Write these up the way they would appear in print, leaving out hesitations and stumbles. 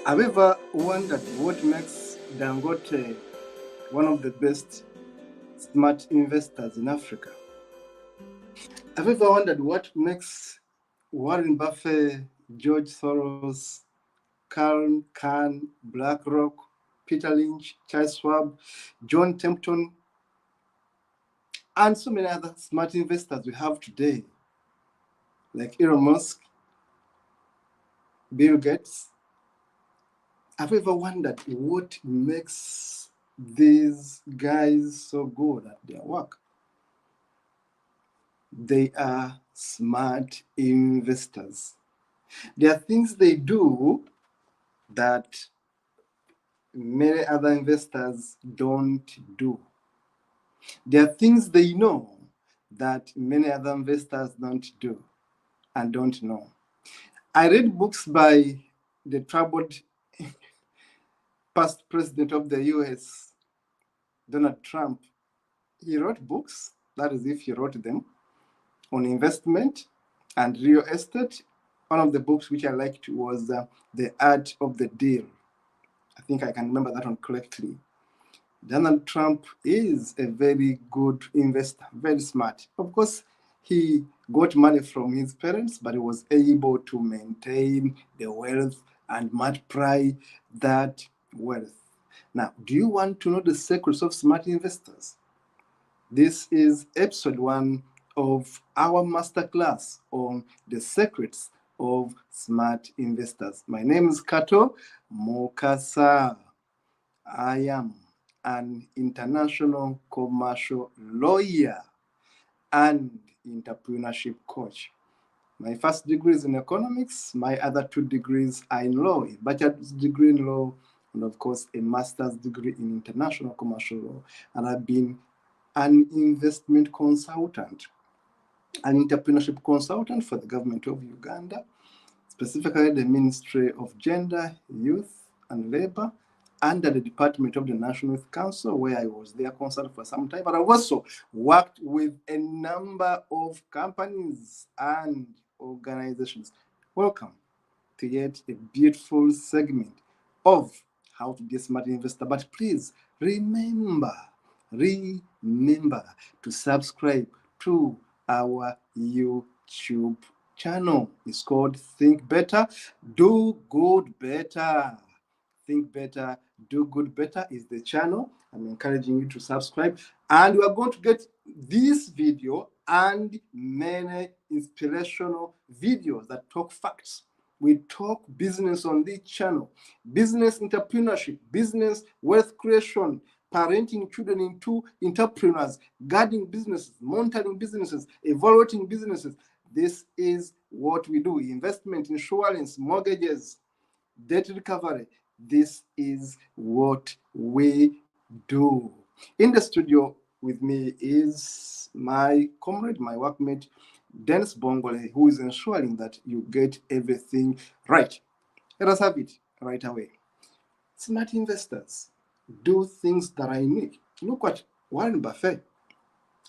Have you ever wondered what makes Dangote one of the best smart investors in Africa? Have you ever wondered what makes Warren Buffett, George Soros, Carl Kahn, BlackRock, Peter Lynch, Charles Schwab, John Templeton, and so many other smart investors we have today, like Elon Musk, Bill Gates? Have you ever wondered what makes these guys so good at their work? They are smart investors. There are things they do that many other investors don't do. There are things they know that many other investors don't do and don't know. I read books by the troubled past president of the US, Donald Trump. He wrote books, that is, if he wrote them, on investment and real estate. One of the books which I liked was The Art of the Deal. I think I can remember that one correctly. Donald Trump is a very good investor, very smart. Of course, he got money from his parents, but he was able to maintain the wealth and multiply that wealth. Now, do you want to know the secrets of smart investors? This is episode 1 of our masterclass on the secrets of smart investors. My name is Kato Mukasa. I am an international commercial lawyer and entrepreneurship coach. My first degree is in economics. My other 2 degrees are in law, a bachelor's degree in law, and of course, a master's degree in international commercial law. And I've been an investment consultant, an entrepreneurship consultant for the government of Uganda, specifically the Ministry of Gender, Youth, and Labor, under the Department of the National Youth Council, where I was their consultant for some time. But I've also worked with a number of companies and organizations. Welcome to yet a beautiful segment of how to be a smart investor. But please remember to subscribe to our YouTube channel. It's called Think Better, Do Good Better. Think Better, Do Good Better is the channel. I'm encouraging you to subscribe. And we are going to get this video and many inspirational videos that talk facts. We talk business on this channel, business entrepreneurship, business wealth creation, parenting children into entrepreneurs, guiding businesses, monitoring businesses, evaluating businesses. This is what we do. Investment, insurance, mortgages, debt recovery. This is what we do. In the studio with me is my comrade, my workmate, Dennis Bongole, who is ensuring that you get everything right. Let us have it right away. Smart investors do things that are unique. Look at Warren Buffett.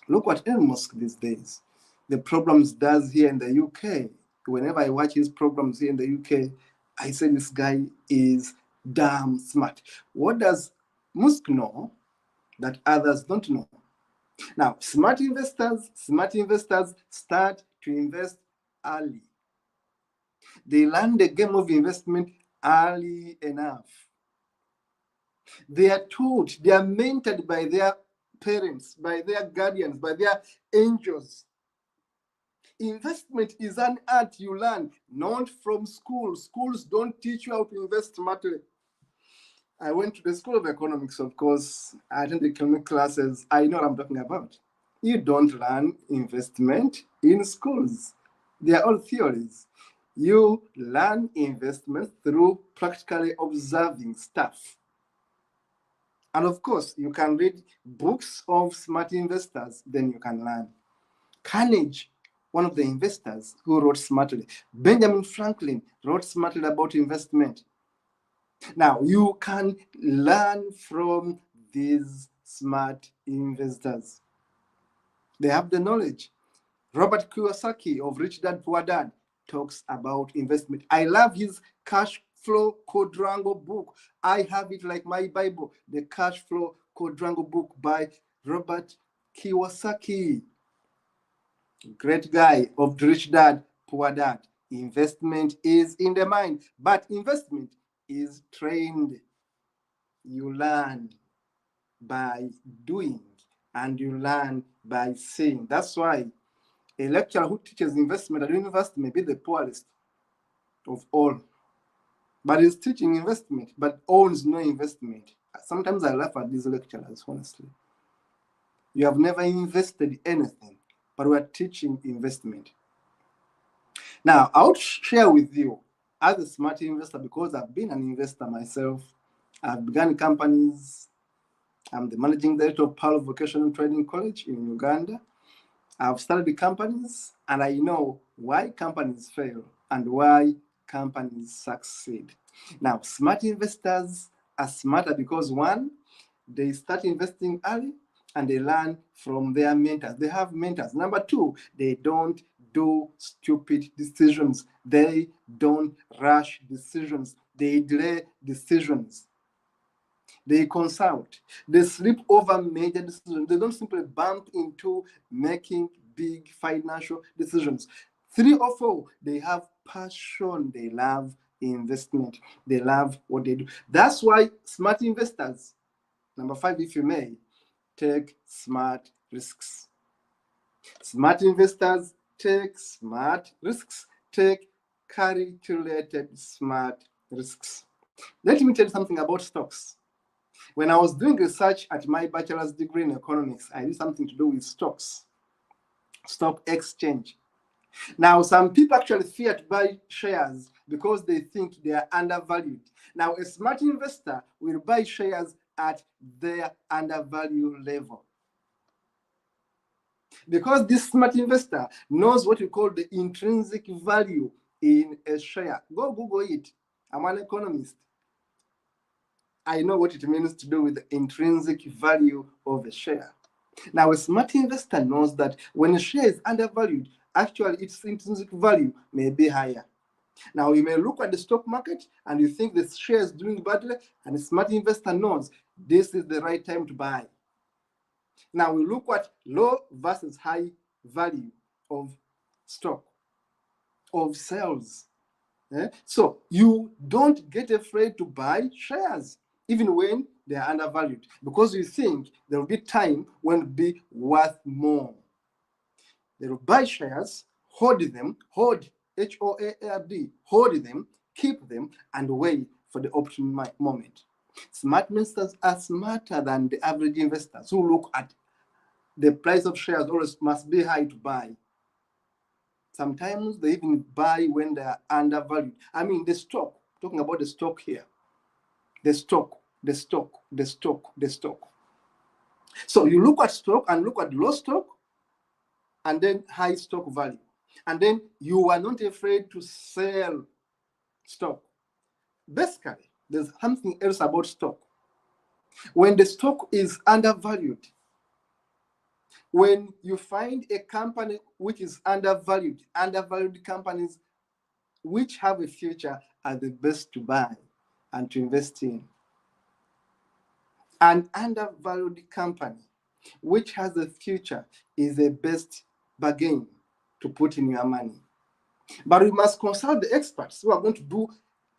Look what Elon Musk these days. The programs does here in the UK. Whenever I watch his programs here in the UK, I say this guy is damn smart. What does Musk know that others don't know? Now, smart investors start to invest early. They learn the game of investment early enough. They are taught, they are mentored by their parents, by their guardians, by their angels. Investment is an art you learn, not from school. Schools don't teach you how to invest smartly. I went to the School of Economics, of course. I attended economic classes. I know what I'm talking about. You don't learn investment in schools. They are all theories. You learn investment through practically observing stuff. And of course, you can read books of smart investors, then you can learn. Carnegie, one of the investors who wrote smartly. Benjamin Franklin wrote smartly about investment. Now, you can learn from these smart investors. They have the knowledge. Robert Kiyosaki of Rich Dad Poor Dad talks about investment. I love his cash Flow Quadrangle book. I have it like my Bible, the Cash Flow Quadrangle book by Robert Kiyosaki. Great guy of Rich Dad, Poor Dad. Investment is in the mind, but investment is trained. You learn by doing and you learn by seeing. That's why a lecturer who teaches investment at university may be the poorest of all, but he's teaching investment, but owns no investment. Sometimes I laugh at these lecturers, honestly. You have never invested anything, but we're teaching investment. Now, I would share with you as a smart investor, because I've been an investor myself. I've begun companies. I'm the managing director of Pearl Vocational Training College in Uganda. I've started companies, and I know why companies fail and why companies succeed. Now, smart investors are smarter because, one, they start investing early and they learn from their mentors. They have mentors. Number two, they don't do stupid decisions. They don't rush decisions. They delay decisions. They consult. They sleep over major decisions. They don't simply bump into making big financial decisions. 3 or 4, they have passion. They love investment. They love what they do. That's why smart investors, number 5, if you may, take smart risks. Smart investors take smart risks, take calculated smart risks. Let me tell you something about stocks. When I was doing research at my bachelor's degree in economics, I did something to do with stocks, stock exchange. Now, some people actually fear to buy shares because they think they are undervalued. Now, a smart investor will buy shares at their undervalued level. Because this smart investor knows what we call the intrinsic value in a share. Go Google it. I'm an economist. I know what it means to do with the intrinsic value of a share. Now, a smart investor knows that when a share is undervalued, actually its intrinsic value may be higher. Now, you may look at the stock market and you think the share is doing badly, and a smart investor knows this is the right time to buy. Now, we look at low versus high value of stock, of sales. So you don't get afraid to buy shares, even when they are undervalued, because you think there will be time when it will be worth more. They will buy shares, hold them, hold, HOARD, hold them, keep them, and wait for the optimum moment. Smart investors are smarter than the average investors who look at the price of shares always must be high to buy. Sometimes they even buy when they are undervalued. I mean, the stock, talking about the stock here, the stock. So you look at stock and look at low stock and then high stock value. And then you are not afraid to sell stock. Basically, there's something else about stock. When the stock is undervalued, when you find a company which is undervalued companies which have a future are the best to buy and to invest in. An undervalued company which has a future is the best bargain to put in your money. But we must consult the experts who are going to do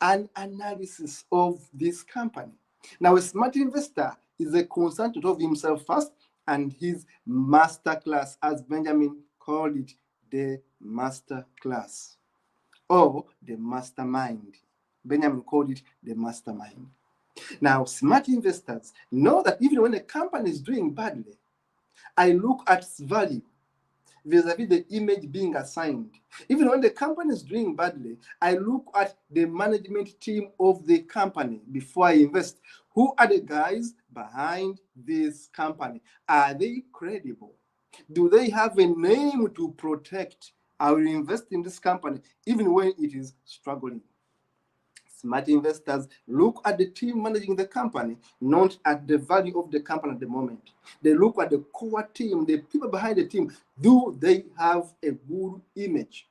an analysis of this company. Now, a smart investor is a consultant of himself first and his master class, as Benjamin called it, the master class or the mastermind. Benjamin called it the mastermind. Now, smart investors know that even when a company is doing badly, I look at its value vis-a-vis the image being assigned. Even when the company is doing badly, I look at the management team of the company before I invest. Who are the guys behind this company? Are they credible? Do they have a name to protect? I will invest in this company even when it is struggling. Smart investors look at the team managing the company, not at the value of the company at the moment. They look at the core team, the people behind the team. Do they have a good image?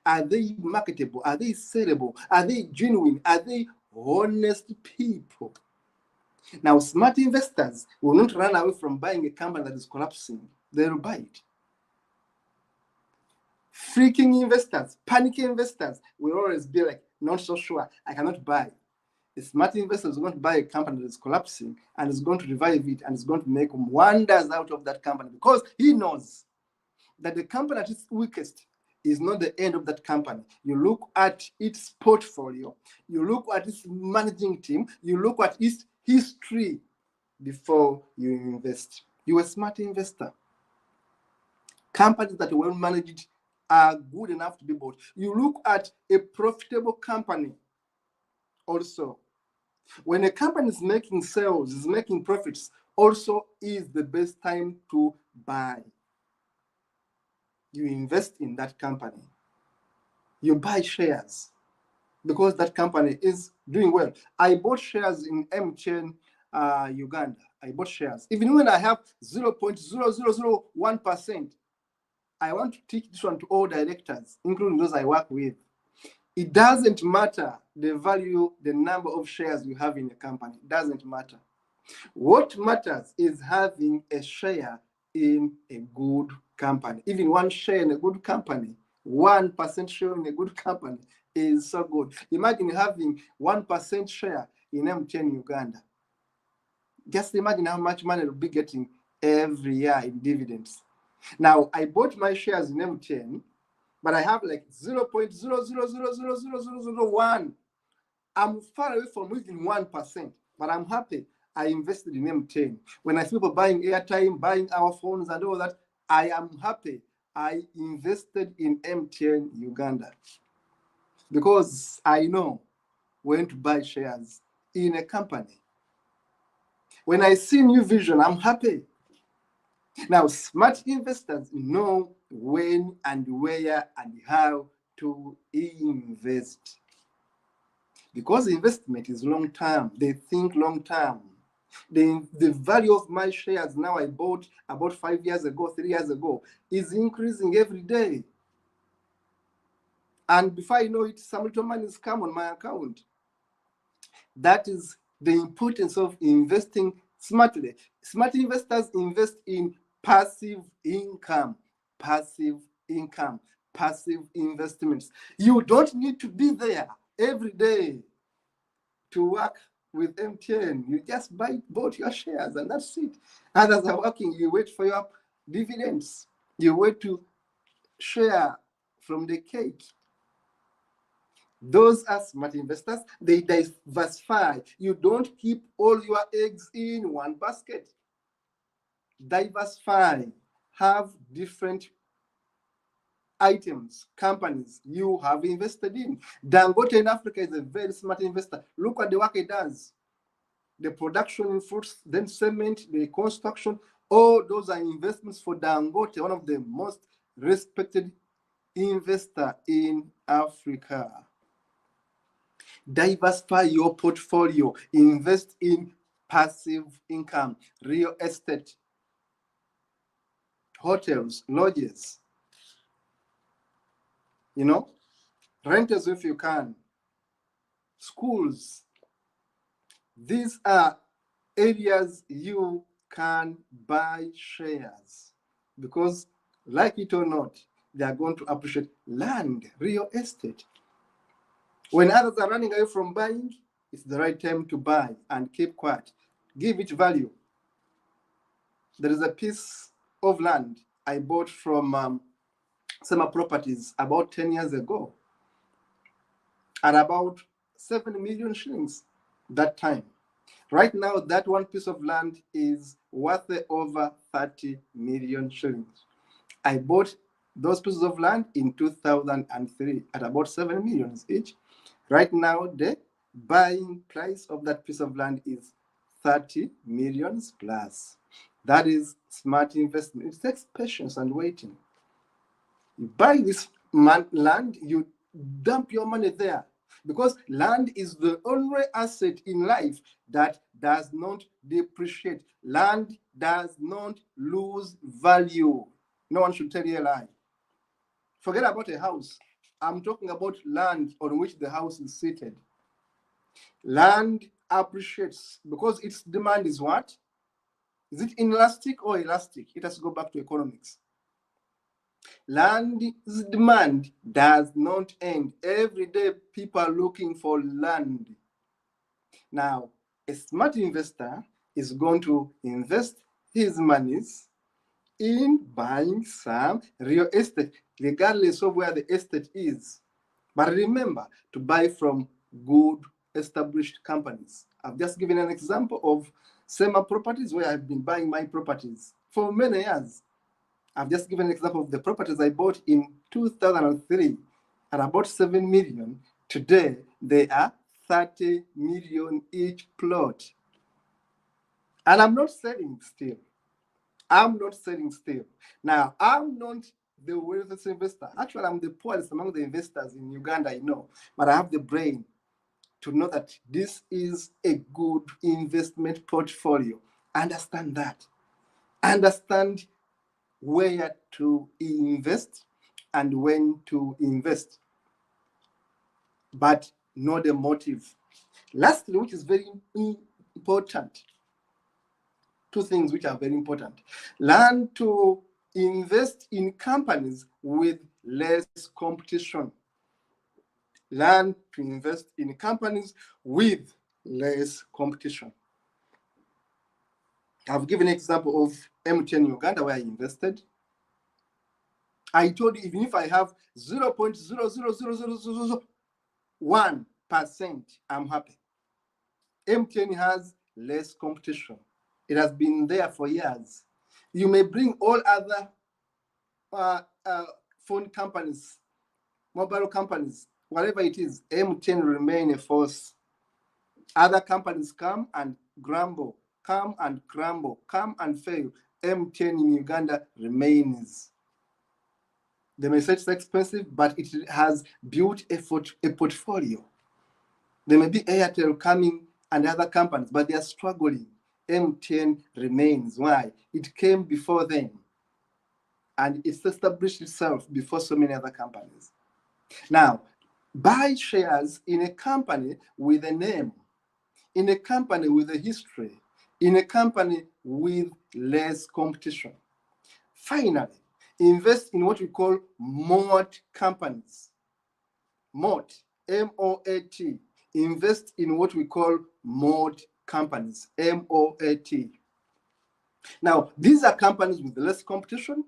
Are they marketable? Are they sellable? Are they genuine? Are they honest people? Now, smart investors will not run away from buying a company that is collapsing. They will buy it. Freaking investors, panicky investors will always be like, not so sure, I cannot buy. A smart investor is going to buy a company that is collapsing and is going to revive it and is going to make wonders out of that company, because he knows that the company at its weakest is not the end of that company. You look at its portfolio, you look at its managing team, you look at its history before you invest. You're a smart investor. Companies that are well managed are good enough to be bought. You look at a profitable company also. When a company is making sales, is making profits, also is the best time to buy. You invest in that company. You buy shares because that company is doing well. I bought shares in MTN Uganda. I bought shares. Even when I have 0.0001%, I want to teach this one to all directors, including those I work with. It doesn't matter the value, the number of shares you have in a company. It doesn't matter. What matters is having a share in a good company. Even one share in a good company, 1% share in a good company is so good. Imagine having 1% share in MTN Uganda. Just imagine how much money you'll be getting every year in dividends. Now, I bought my shares in MTN, but I have like 0.0000001. I'm far away from even 1%, but I'm happy I invested in MTN. When I see people buying airtime, buying our phones and all that, I am happy I invested in MTN Uganda, because I know when to buy shares in a company. When I see new vision, I'm happy. Now, smart investors know when and where and how to invest. Because investment is long term, they think long term. The value of my shares now I bought about 5 years ago, 3 years ago, is increasing every day. And before I know it, some little money has come on my account. That is the importance of investing smartly. Smart investors invest in passive income, passive income, passive investments. You don't need to be there every day to work with MTN. You just bought your shares and that's it. Others are working. You wait for your dividends. You wait to share from the cake. Those are smart investors. They diversify. You don't keep all your eggs in one basket. Diversify. Have different items, companies you have invested in. Dangote in Africa is a very smart investor. Look at the work it does. The production in fruits, then cement, the construction, all those are investments for Dangote, one of the most respected investor in Africa. Diversify your portfolio. Invest in passive income, real estate, hotels, lodges, renters if you can, schools. These are areas you can buy shares, because like it or not, they are going to appreciate. Land, real estate. When others are running away from buying, it's the right time to buy and keep quiet. Give it value. There is a piece of land I bought from Sema Properties about 10 years ago at about 7 million shillings that time. Right now, that one piece of land is worth over 30 million shillings. I bought those pieces of land in 2003 at about 7 million each. Right now, the buying price of that piece of land is 30 millions plus. That is smart investment. It takes patience and waiting. You buy this land, you dump your money there, because land is the only asset in life that does not depreciate. Land does not lose value. No one should tell you a lie. Forget about a house. I'm talking about land on which the house is seated. Land appreciates because its demand is what? Is it inelastic or elastic? It has to go back to economics. Land's demand does not end. Every day, people are looking for land. Now, a smart investor is going to invest his monies in buying some real estate, regardless of where the estate is. But remember to buy from good established companies. I've just given an example of SEMA Properties where I've been buying my properties for many years. I've just given an example of the properties I bought in 2003 at about 7 million. Today, they are 30 million each plot. And I'm not selling still. I'm not selling still. Now, I'm not the wealthiest investor. Actually, I'm the poorest among the investors in Uganda, I know. But I have the brain to know that this is a good investment portfolio. Understand that. Understand where to invest and when to invest, but know the motive. Lastly, which is very important, two things which are very important. Learn to invest in companies with less competition. Learn to invest in companies with less competition. I've given an example of MTN Uganda where I invested. I told you, even if I have 0.00001%, I'm happy. MTN has less competition. It has been there for years. You may bring all other phone companies, mobile companies, whatever it is, MTN remain a force. Other companies come and grumble, come and crumble, come and fail. MTN in Uganda remains. They may say it's expensive, but it has built a portfolio. There may be Airtel coming and other companies, but they are struggling. MTN remains. Why? It came before them. And it's established itself before so many other companies. Now, buy shares in a company with a name, in a company with a history, in a company with less competition. Finally, invest in what we call moat companies. Moat, M-O-A-T. Invest in what we call moat companies, M-O-A-T. Now, these are companies with less competition,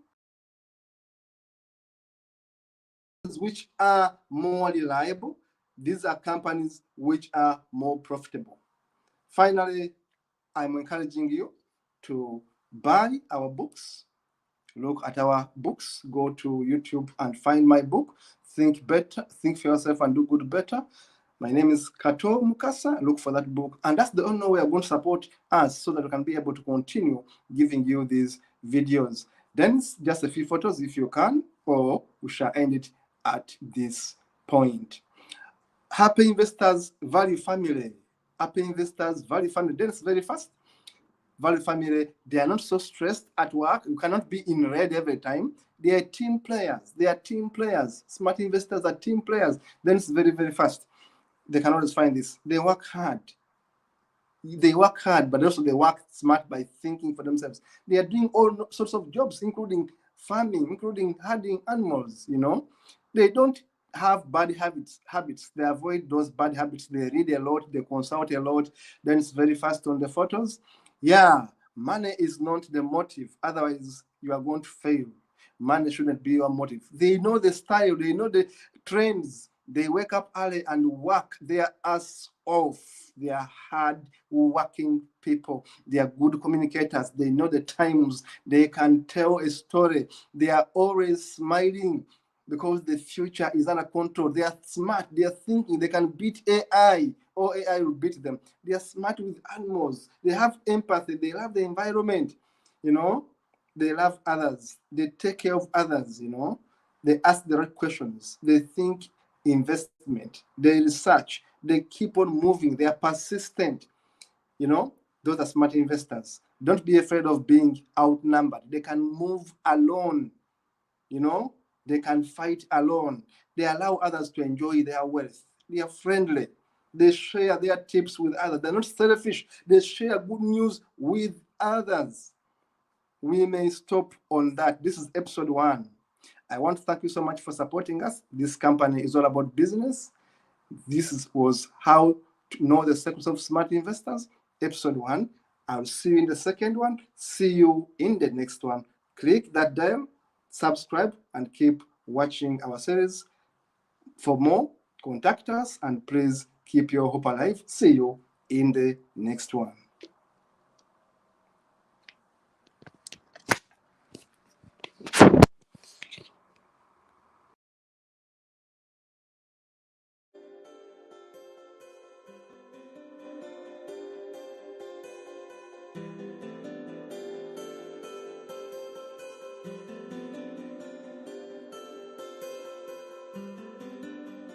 which are more reliable. These are companies which are more profitable. Finally, I'm encouraging you to buy our books. Look at our books. Go to YouTube and find my book, Think Better, Think for Yourself and Do Good Better. My name is Kato Mukasa. Look for that book. And that's the only way you're going to support us so that we can be able to continue giving you these videos. Then just a few photos if you can, or we shall end it at this point. Happy investors value family. Happy investors value family. Then it's very fast. Value family, they are not so stressed at work. You cannot be in red every time. They are team players. They are team players. Smart investors are team players. Then it's very, very fast. They can always find this. They work hard. They work hard, but also they work smart by thinking for themselves. They are doing all sorts of jobs, including farming, including herding animals, you know. They don't have bad habits. They avoid those bad habits. They read a lot, they consult a lot. Then it's very fast on the photos. Yeah, money is not the motive. Otherwise, you are going to fail. Money shouldn't be your motive. They know the style, they know the trends. They wake up early and work their ass off. They are hard working people. They are good communicators. They know the times. They can tell a story. They are always smiling because the future is under control. They are smart. They are thinking. They can beat AI or AI will beat them. They are smart with animals. They have empathy. They love the environment. You know, they love others. They take care of others. You know, they ask the right questions. They think investment. They research. They keep on moving. They are persistent. You know, those are smart investors. Don't be afraid of being outnumbered. They can move alone. You know, They can fight alone. They allow others to enjoy their wealth. They are friendly. They share their tips with others. They're not selfish. They share good news with others. We may stop on that. This is episode 1. I want to thank you so much for supporting us. This company is all about business. Was how to know the secrets of smart investors, episode 1. I'll see you in the second one. See you in the next one. Click that dial, subscribe, and keep watching our series. For more, contact us, and please keep your hope alive. See you in the next one.